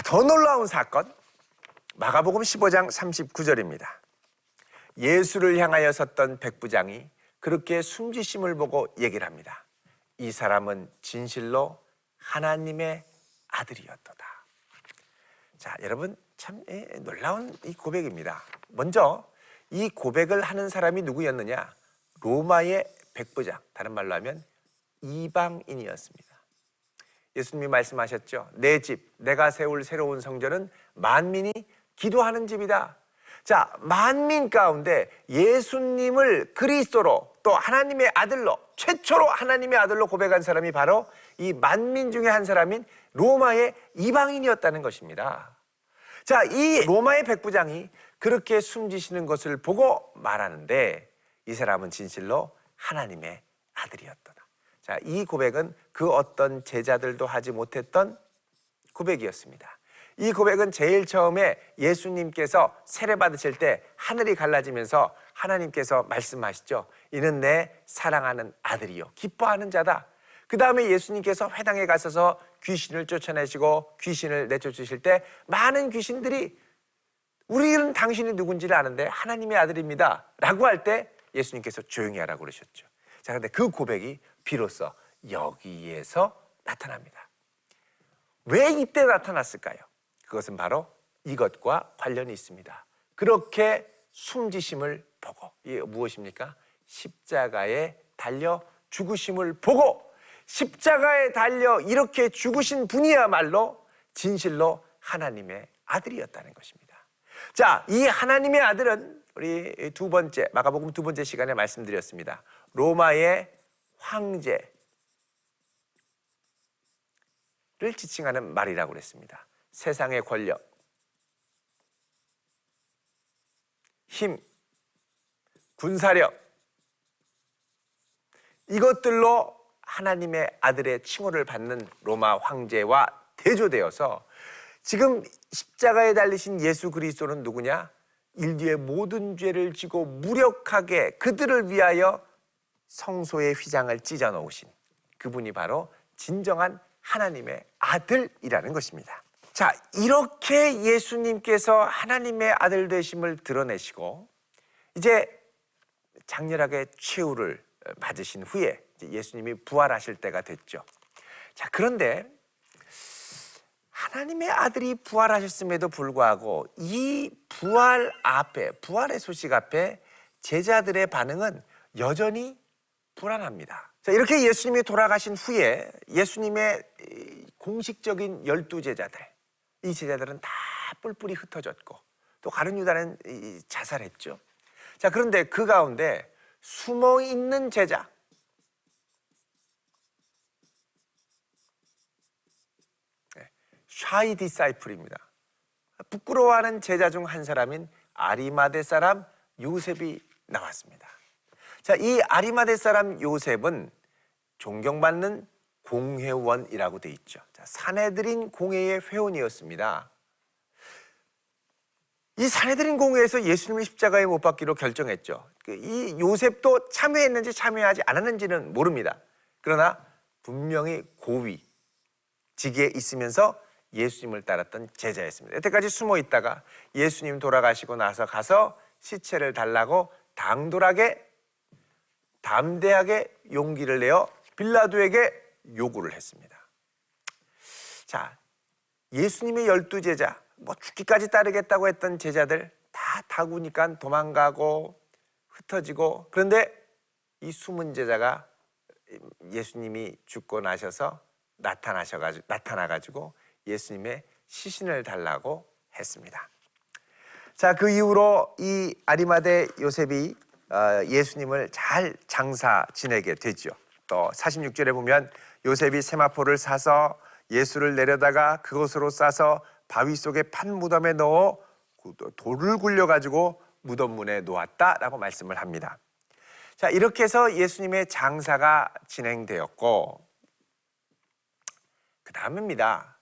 더 놀라운 사건, 마가복음 15장 39절입니다. 예수를 향하여 섰던 백부장이 그렇게 숨지심을 보고 얘기를 합니다. 이 사람은 진실로 하나님의 아들이었도다. 자, 여러분 참 놀라운 이 고백입니다. 먼저 이 고백을 하는 사람이 누구였느냐? 로마의 백부장, 다른 말로 하면 이방인이었습니다. 예수님이 말씀하셨죠. 내 집, 내가 세울 새로운 성전은 만민이 기도하는 집이다. 자, 만민 가운데 예수님을 그리스도로 또 하나님의 아들로, 최초로 하나님의 아들로 고백한 사람이 바로 이 만민 중에 한 사람인 로마의 이방인이었다는 것입니다. 자, 이 로마의 백부장이 그렇게 숨지시는 것을 보고 말하는데 이 사람은 진실로 하나님의 아들이었도다. 자, 이 고백은 그 어떤 제자들도 하지 못했던 고백이었습니다. 이 고백은 제일 처음에 예수님께서 세례 받으실 때 하늘이 갈라지면서 하나님께서 말씀하시죠. 이는 내 사랑하는 아들이요 기뻐하는 자다. 그 다음에 예수님께서 회당에 가셔서 귀신을 쫓아내시고 귀신을 내쫓으실 때 많은 귀신들이 우리는 당신이 누군지를 아는데 하나님의 아들입니다 라고 할 때 예수님께서 조용히 하라고 그러셨죠. 자, 그런데 그 고백이 비로소 여기에서 나타납니다. 왜 이때 나타났을까요? 그것은 바로 이것과 관련이 있습니다. 그렇게 숨지심을 보고, 이게 무엇입니까? 십자가에 달려 죽으심을 보고, 십자가에 달려 이렇게 죽으신 분이야말로 진실로 하나님의 아들이었다는 것입니다. 자, 이 하나님의 아들은 우리 두 번째, 마가복음 두 번째 시간에 말씀드렸습니다. 로마의 황제를 지칭하는 말이라고 그랬습니다. 세상의 권력, 힘, 군사력, 이것들로 하나님의 아들의 칭호를 받는 로마 황제와 대조되어서 지금 십자가에 달리신 예수 그리스도는 누구냐? 인류의 모든 죄를 지고 무력하게 그들을 위하여 성소의 휘장을 찢어 놓으신 그분이 바로 진정한 하나님의 아들이라는 것입니다. 자, 이렇게 예수님께서 하나님의 아들 되심을 드러내시고 이제 장렬하게 최후를 받으신 후에 예수님이 부활하실 때가 됐죠. 자, 그런데 하나님의 아들이 부활하셨음에도 불구하고 이 부활 앞에, 부활의 소식 앞에 제자들의 반응은 여전히 불안합니다. 자, 이렇게 예수님이 돌아가신 후에 예수님의 공식적인 12제자들, 이 제자들은 다 뿔뿔이 흩어졌고 또 가룟 유다는 자살했죠. 자, 그런데 그 가운데 숨어있는 제자, 샤이 디사이플입니다. 부끄러워하는 제자 중 한 사람인 아리마대 사람 요셉이 나왔습니다. 자, 이 아리마대 사람 요셉은 존경받는 공회원이라고 돼 있죠. 자, 사내들인 공회의 회원이었습니다. 이 사내들인 공회에서 예수님을 십자가에 못 박기로 결정했죠. 이 요셉도 참여했는지 참여하지 않았는지는 모릅니다. 그러나 분명히 고위 직에 있으면서 예수님을 따랐던 제자였습니다. 여태까지 숨어 있다가 예수님 돌아가시고 나서 가서 시체를 달라고 당돌하게 담대하게 용기를 내어 빌라도에게 요구를 했습니다. 자, 예수님의 12제자, 죽기까지 따르겠다고 했던 제자들 다 다구니까 도망가고 흩어지고, 그런데 이 숨은 제자가 예수님이 죽고 나셔서 나타나가지고 예수님의 시신을 달라고 했습니다. 자, 그 이후로 이 아리마대 요셉이 예수님을 잘 장사 지내게 되죠. 또 46절에 보면 요셉이 세마포를 사서 예수를 내려다가 그것으로 싸서 바위 속에 판 무덤에 넣어 돌을 굴려가지고 무덤 문에 놓았다라고 말씀을 합니다. 자, 이렇게 해서 예수님의 장사가 진행되었고, 그 다음입니다.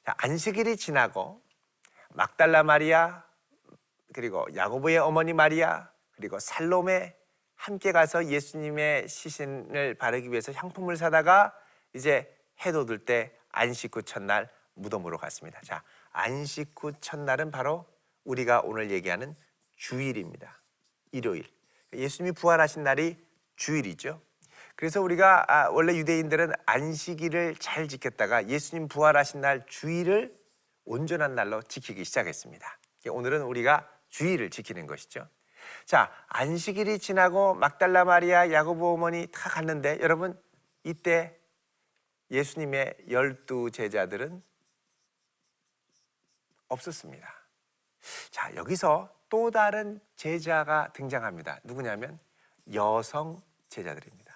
안식일이 지나고 막달라 마리아, 그리고 야고보의 어머니 마리아, 그리고 살로메 함께 가서 예수님의 시신을 바르기 위해서 향품을 사다가 이제 해돋을 때 안식 후 첫날 무덤으로 갔습니다. 자, 안식 후 첫날은 바로 우리가 오늘 얘기하는 주일입니다. 일요일. 예수님이 부활하신 날이 주일이죠. 그래서 우리가 원래 유대인들은 안식일을 잘 지켰다가 예수님 부활하신 날 주일을 온전한 날로 지키기 시작했습니다. 오늘은 우리가 주일을 지키는 것이죠. 자, 안식일이 지나고 막달라 마리아, 야고보 어머니 다 갔는데 여러분, 이때 예수님의 12 제자들은 없었습니다. 자, 여기서 또 다른 제자가 등장합니다. 누구냐면 여성 제자들입니다.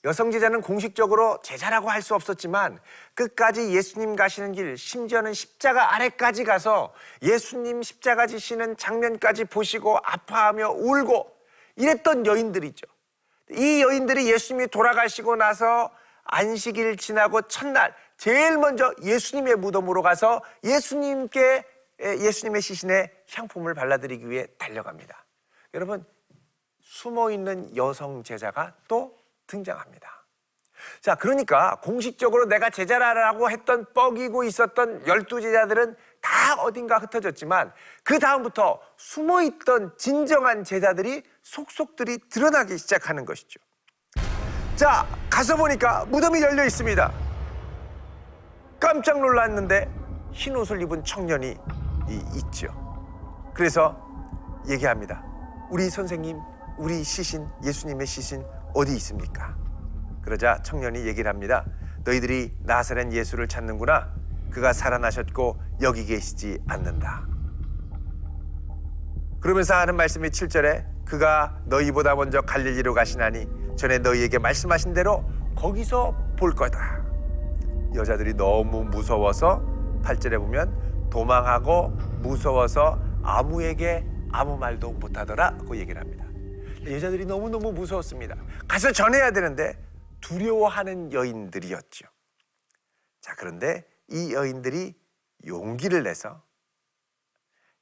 여성 제자는 공식적으로 제자라고 할 수 없었지만 끝까지 예수님 가시는 길, 심지어는 십자가 아래까지 가서 예수님 십자가 지시는 장면까지 보시고 아파하며 울고 이랬던 여인들이죠. 이 여인들이 예수님이 돌아가시고 나서 안식일 지나고 첫날 제일 먼저 예수님의 무덤으로 가서 예수님의 시신에 향품을 발라드리기 위해 달려갑니다. 여러분, 숨어있는 여성 제자가 또 등장합니다. 자, 그러니까 공식적으로 내가 제자라고 했던 뻐기고 있었던 12 제자들은 다 어딘가 흩어졌지만 그 다음부터 숨어있던 진정한 제자들이 속속들이 드러나기 시작하는 것이죠. 자, 가서 보니까 무덤이 열려 있습니다. 깜짝 놀랐는데 흰 옷을 입은 청년이 있죠. 그래서 얘기합니다. 우리 선생님, 우리 시신, 예수님의 시신 어디 있습니까? 그러자 청년이 얘기를 합니다. 너희들이 나사렛 예수를 찾는구나. 그가 살아나셨고 여기 계시지 않는다. 그러면서 하는 말씀이 7절에 그가 너희보다 먼저 갈릴리로 가시나니 전에 너희에게 말씀하신 대로 거기서 볼 거다. 여자들이 너무 무서워서 8절에 보면 도망하고 무서워서 아무에게 아무 말도 못하더라고 얘기를 합니다. 여자들이 너무너무 무서웠습니다. 가서 전해야 되는데 두려워하는 여인들이었죠. 자, 그런데 이 여인들이 용기를 내서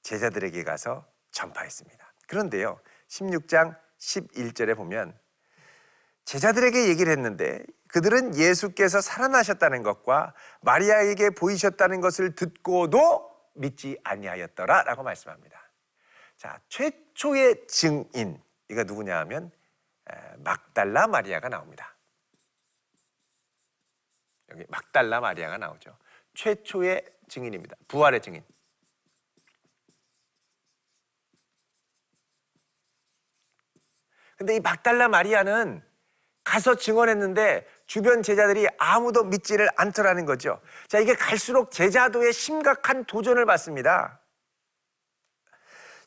제자들에게 가서 전파했습니다. 그런데요, 16장 11절에 보면 제자들에게 얘기를 했는데 그들은 예수께서 살아나셨다는 것과 마리아에게 보이셨다는 것을 듣고도 믿지 아니하였더라 라고 말씀합니다. 자, 최초의 증인, 이가 누구냐 하면 막달라 마리아가 나옵니다. 여기 막달라 마리아가 나오죠. 최초의 증인입니다. 부활의 증인. 근데 이 막달라 마리아는 가서 증언했는데 주변 제자들이 아무도 믿지를 않더라는 거죠. 자, 이게 갈수록 제자도의 심각한 도전을 받습니다.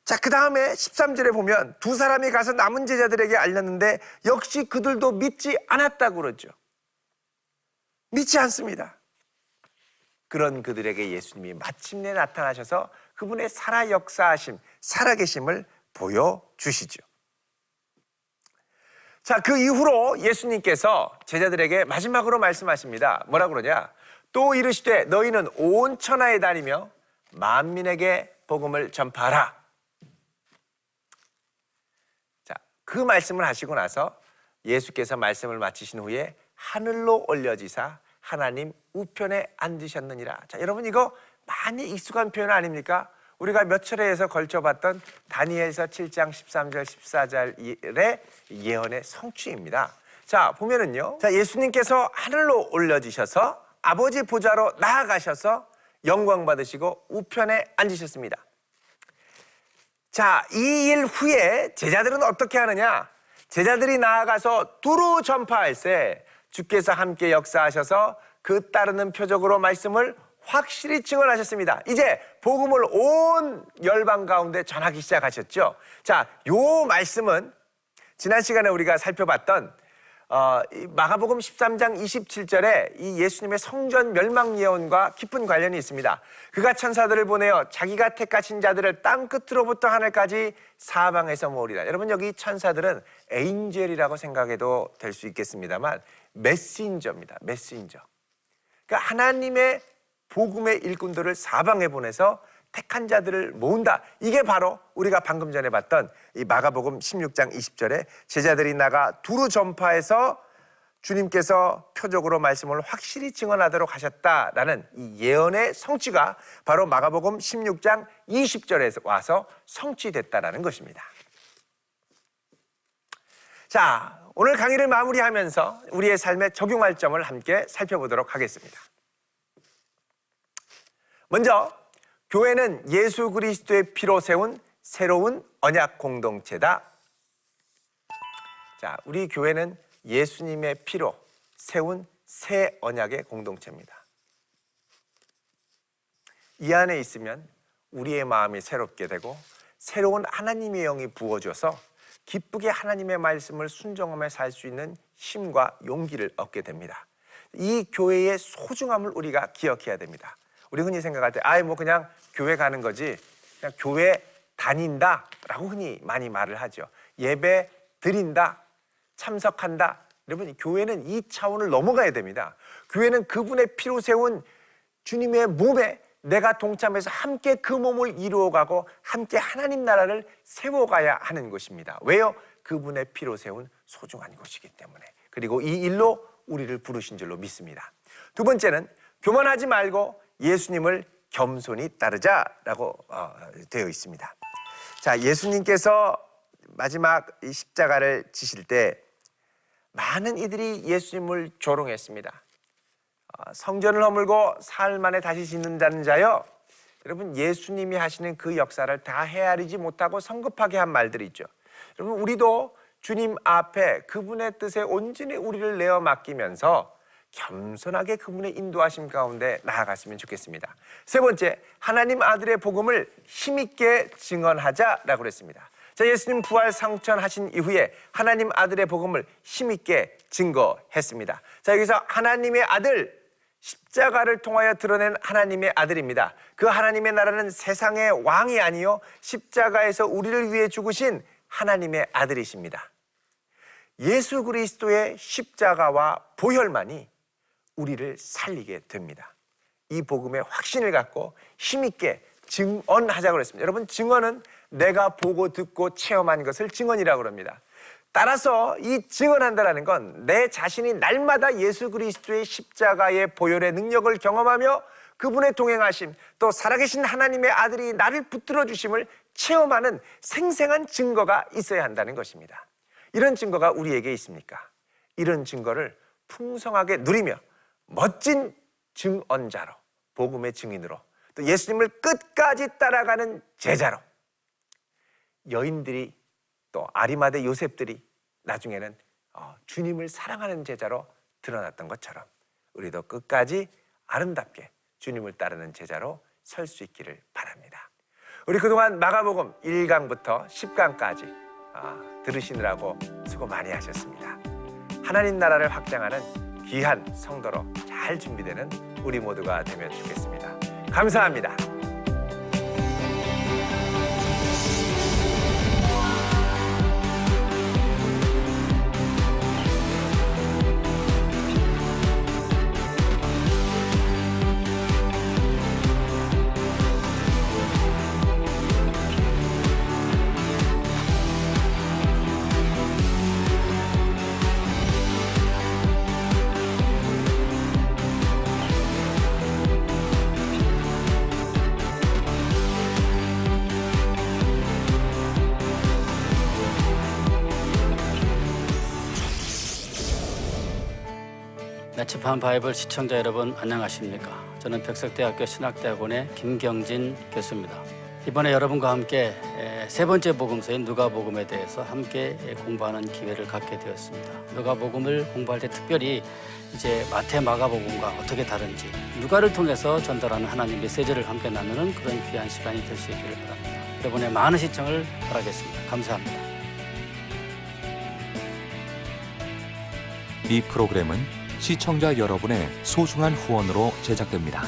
자, 그 다음에 13절에 보면 두 사람이 가서 남은 제자들에게 알렸는데 역시 그들도 믿지 않았다고 그러죠. 믿지 않습니다. 그런 그들에게 예수님이 마침내 나타나셔서 그분의 살아 역사하심, 살아계심을 보여주시죠. 자, 그 이후로 예수님께서 제자들에게 마지막으로 말씀하십니다. 뭐라 그러냐? 또 이르시되 너희는 온 천하에 다니며 만민에게 복음을 전파하라. 자, 그 말씀을 하시고 나서 예수께서 말씀을 마치신 후에 하늘로 올려지사 하나님 우편에 앉으셨느니라. 자, 여러분 이거 많이 익숙한 표현 아닙니까? 우리가 몇 차례에서 걸쳐봤던 다니엘서 7장 13절 14절의 예언의 성취입니다. 자, 보면은요, 자, 예수님께서 하늘로 올려지셔서 아버지 보좌로 나아가셔서 영광 받으시고 우편에 앉으셨습니다. 자, 이 일 후에 제자들은 어떻게 하느냐? 제자들이 나아가서 두루 전파할세 주께서 함께 역사하셔서 그 따르는 표적으로 말씀을 확실히 증언하셨습니다. 이제 복음을 온 열방 가운데 전하기 시작하셨죠. 자, 요 말씀은 지난 시간에 우리가 살펴봤던 마가복음 13장 27절에 이 예수님의 성전 멸망 예언과 깊은 관련이 있습니다. 그가 천사들을 보내어 자기가 택하신 자들을 땅 끝으로부터 하늘까지 사방에서 모으리라. 여러분 여기 천사들은 에인젤이라고 생각해도 될 수 있겠습니다만 메신저입니다. 메신저. 그러니까 하나님의 복음의 일꾼들을 사방에 보내서 택한 자들을 모은다. 이게 바로 우리가 방금 전에 봤던 이 마가복음 16장 20절에 제자들이 나가 두루 전파해서 주님께서 표적으로 말씀을 확실히 증언하도록 하셨다라는 이 예언의 성취가 바로 마가복음 16장 20절에서 와서 성취됐다라는 것입니다. 자, 오늘 강의를 마무리하면서 우리의 삶에 적용할 점을 함께 살펴보도록 하겠습니다. 먼저 교회는 예수 그리스도의 피로 세운 새로운 언약 공동체다. 자, 우리 교회는 예수님의 피로 세운 새 언약의 공동체입니다. 이 안에 있으면 우리의 마음이 새롭게 되고 새로운 하나님의 영이 부어져서 기쁘게 하나님의 말씀을 순종하며 살 수 있는 힘과 용기를 얻게 됩니다. 이 교회의 소중함을 우리가 기억해야 됩니다. 우리 흔히 생각할 때 그냥 교회 가는 거지, 그냥 교회 다닌다 라고 흔히 많이 말을 하죠. 예배 드린다, 참석한다. 여러분, 교회는 이 차원을 넘어가야 됩니다. 교회는 그분의 피로 세운 주님의 몸에 내가 동참해서 함께 그 몸을 이루어가고 함께 하나님 나라를 세워가야 하는 것입니다. 왜요? 그분의 피로 세운 소중한 곳이기 때문에. 그리고 이 일로 우리를 부르신 줄로 믿습니다. 두 번째는 교만하지 말고 예수님을 겸손히 따르자라고 되어 있습니다. 자, 예수님께서 마지막 이 십자가를 지실 때 많은 이들이 예수님을 조롱했습니다. 성전을 허물고 사흘 만에 다시 짓는다는 자여. 여러분, 예수님이 하시는 그 역사를 다 헤아리지 못하고 성급하게 한 말들이 있죠. 여러분, 우리도 주님 앞에 그분의 뜻에 온전히 우리를 내어 맡기면서 겸손하게 그분의 인도하심 가운데 나아갔으면 좋겠습니다. 세 번째, 하나님 아들의 복음을 힘있게 증언하자라고 그랬습니다. 자, 예수님 부활 상천하신 이후에 하나님 아들의 복음을 힘있게 증거했습니다. 자, 여기서 하나님의 아들, 십자가를 통하여 드러낸 하나님의 아들입니다. 그 하나님의 나라는 세상의 왕이 아니요 십자가에서 우리를 위해 죽으신 하나님의 아들이십니다. 예수 그리스도의 십자가와 보혈만이 우리를 살리게 됩니다. 이 복음의 확신을 갖고 힘있게 증언하자고 그랬습니다. 여러분, 증언은 내가 보고 듣고 체험한 것을 증언이라고 합니다. 따라서 이 증언한다는 건 내 자신이 날마다 예수 그리스도의 십자가의 보혈의 능력을 경험하며 그분의 동행하심, 또 살아계신 하나님의 아들이 나를 붙들어 주심을 체험하는 생생한 증거가 있어야 한다는 것입니다. 이런 증거가 우리에게 있습니까? 이런 증거를 풍성하게 누리며 멋진 증언자로, 복음의 증인으로, 또 예수님을 끝까지 따라가는 제자로, 여인들이 또 아리마대 요셉들이 나중에는 주님을 사랑하는 제자로 드러났던 것처럼 우리도 끝까지 아름답게 주님을 따르는 제자로 설 수 있기를 바랍니다. 우리 그동안 마가복음 1강부터 10강까지 들으시느라고 수고 많이 하셨습니다. 하나님 나라를 확장하는 귀한 성도로 잘 준비되는 우리 모두가 되면 좋겠습니다. 감사합니다. 나치판 바이블 시청자 여러분 안녕하십니까? 저는 벽석대학교 신학대학원의 김경진 교수입니다. 이번에 여러분과 함께 세 번째 복음서인 누가복음에 대해서 함께 공부하는 기회를 갖게 되었습니다. 누가복음을 공부할 때 특별히 이제 마태, 마가복음과 어떻게 다른지, 누가를 통해서 전달하는 하나님 메시지를 함께 나누는 그런 귀한 시간이 될 수 있기를 바랍니다. 여러분의 많은 시청을 바라겠습니다. 감사합니다. 이 프로그램은 시청자 여러분의 소중한 후원으로 제작됩니다.